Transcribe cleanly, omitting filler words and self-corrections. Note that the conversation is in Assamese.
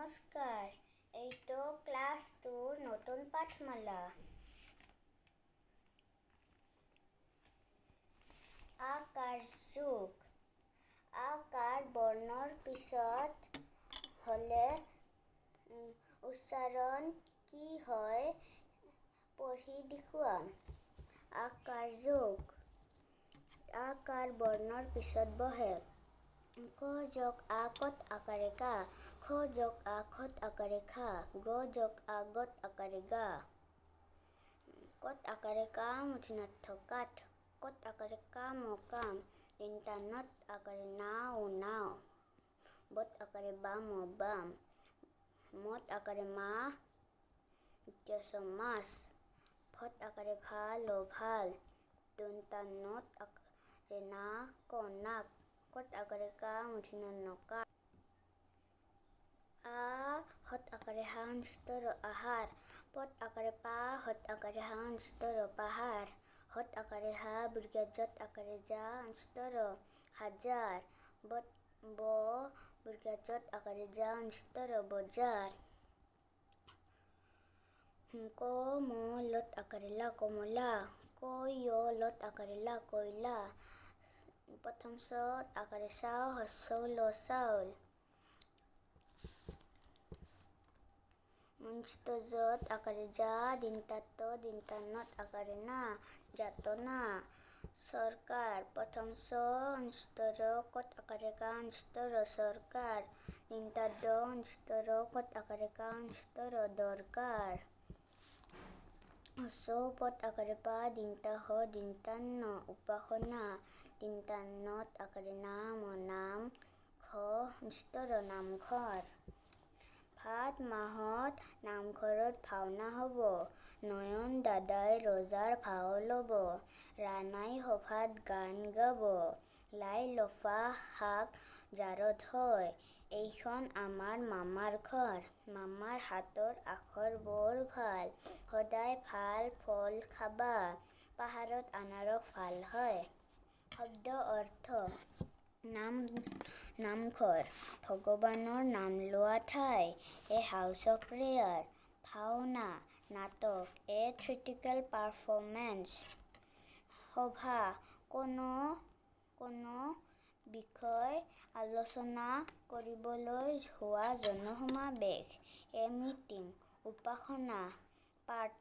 নমস্কাৰ, এইটো ক্লাছ 2ৰ নতুন পাঠমালা। আকাৰ যোগ। আকাৰ বৰ্ণৰ পিছত হ'লে উচ্চাৰণ কি হয় পঢ়ি দেখুওৱা। আকাৰ যোগ। আকাৰ বৰ্ণৰ পিছত বহে। ক যোগ আ কত আকাৰে কা, খ যোগ আ খত আকাৰে খা, গ যোগ আ গত আকাৰে গা। কত আকাৰে কা মূৰ্ধন্য কাঠ, কত আকাৰে কাম কাম, দন্ত্য নত আকাৰে নাও নাও, বত আকাৰে বাম বাম, মত আকাৰে মাহ দ্বিতীয় মাছ, ফত আকাৰে ভাল ভাল, দন্ত্য নত আকাৰে নাক নাক, কত আকাৰে কা মূৰ্ধন্য কা। আ হত আকাৰে হাস্তৰ আহাৰ, পত আকাৰে পা হত আকাৰে হাস্তৰ পাহাৰ, হত আকাৰে হা বৰ্গীয় যত আকাৰে যা অস্তৰ হাজাৰ, ব বৰ্গীয় যত আকাৰে যা অস্তৰ বজাৰ। ক ম লত আকাৰে লা কমলা, ক য় লত আকাৰে লা কয়লা, প্ৰথম ছত আকাৰে চাও হস্ৰ ল চাউল। মঞ্চ যত আকাৰে যা দন্ত্য নত আকাৰে না যাতনা। চৰকাৰ, প্ৰথম চ অস্তৰ কত আকাৰে কা অস্তৰ চৰকাৰ, দন্ত্য দ অস্তৰ কত আকাৰে কা অস্তৰ দৰকাৰ। চ পত আকাৰে পা দন্ত্য হ দন্ত্য ন উপাসনা, দন্ত্য নত আকাৰে নাম নাম, ঘ অস্তৰ নামঘৰ। ফাট মাহত নামঘৰত ভাওনা হ'ব, নয়ন দাদাই ৰজাৰ ভাও ল'ব, ৰাণাই সভাত গান গাব, লাই লফা শাক জাৰত হয়, এইখন আমাৰ মামাৰ ঘৰ, মামাৰ হাতৰ আখৰ বৰ ভাল, সদায় ভাল ফল খাবা, পাহাৰত আনাৰস ভাল হয়। শব্দ অৰ্থ। নামঘৰ, ভগৱানৰ নাম লোৱা ঠাই, এ হাউচ অফ প্ৰেয়াৰ। ভাওনা, নাটক, এ থিয়েট্ৰিকেল পাৰফৰ্মেন্স। সভা, কোনো বিষয় আলোচনা কৰিবলৈ হোৱা জনসমাৱেশ, এ মিটিং। উপাসনা, প্ৰাৰ্থনা।